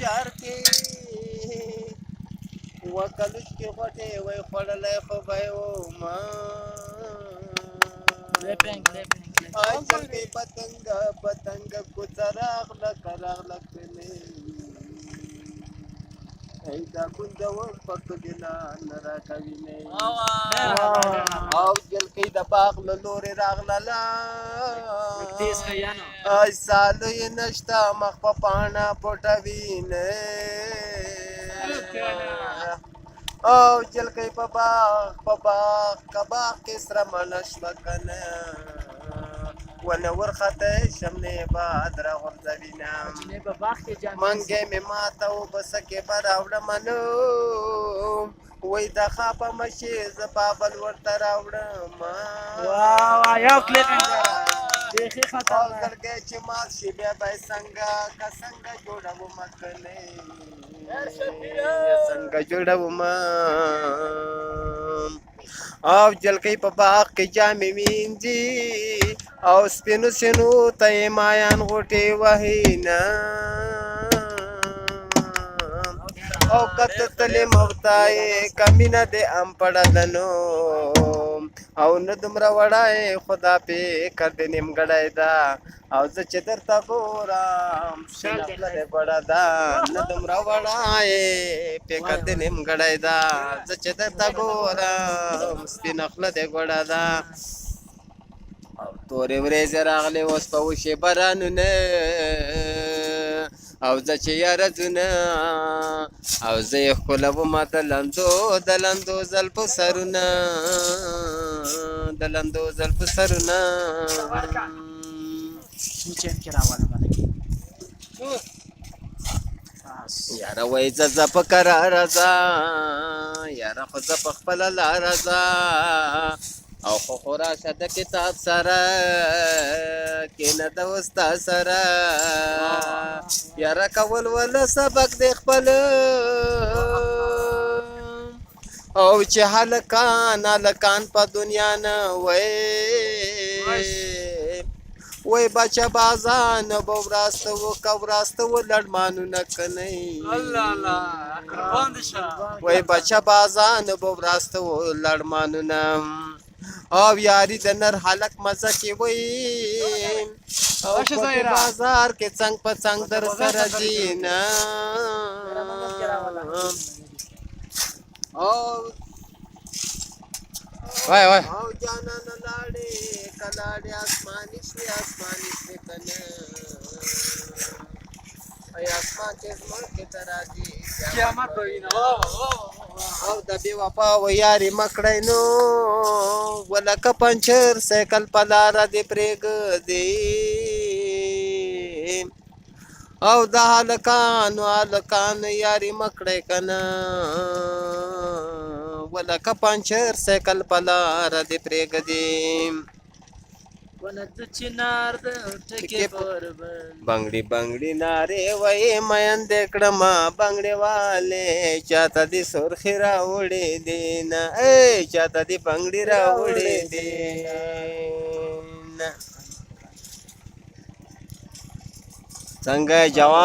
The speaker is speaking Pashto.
جار کې وکلوش کې غوټې وای خوړلی خو به یې وما اجل کې پتنګ کوڅه راغله که راغله کنې ای دا ګونځول پکې نه راکوینې او جلکۍ د باغ له لورې راغله ای سالو یې نشته مخ په پاڼه پټوینې او جلکۍ په باغ کې سره مڼه شوه که نه ونه ورخطی شملې باد راغورځوینه منګی مې ماته وبسکې به راوړمه نو وای د خاپه مشي زه بابل ورته راوړم او زړګی چې مات شي بیا به یې څنګه جوړومه کنې څنګه جوړومه او جلکۍ په باغ کې جامې وینځي او سپینو سینو ته یې مایان غوټې وهي نه او کته تلې مفتا یې کمینه دې ام پړدنو او نه دومره وړی خدا فکر دې نیمګړی ده او زه چې درته ګورم سپینه خوله دې ګوډه ده نه دومره وړی فکر دې نیمګړی ده زه چې درته ګورم سپینه خوله دې ګوډه ده او تورې ورېځې راغلې اوس به وشي بارانونه او زه چې یاره ځونه او زه یې ښکلومه د لندو زلفو سرونه یاره وای زه په کراره ځه یاره خو زه په خپله لاره ځه او خو راشه د کتاب سره کینه د استاد سره یاره کول وله سبق دی خپل او چې هلکان په دنیا نه وای بچه بازان به وراسته و لړمانونه کنی وای بچه بازان به وراسته و لړمانونه او یاری د نر حلق مزه کې وای او په بازار کې څنګ په څنګ در سره جینا او او جانان لاړې کلاړې آسماني شوې کنه ای آسمان کې زمکې ته راځي قیامت به وي او د بې وفا و یاري مه کړئ نو ولکه پنچر سایکل په لاره دې پرېږدي او د هلکانو یاري مه کړئ که نه ولکه پنچر سایکل په لاره دې پرېږدي بنګړي نارې وایي میندې کړمه بنګړې والې چاته دې سرخي راوړې دي نه چاته دې بنګړي راوړې دي نه څنګه جواب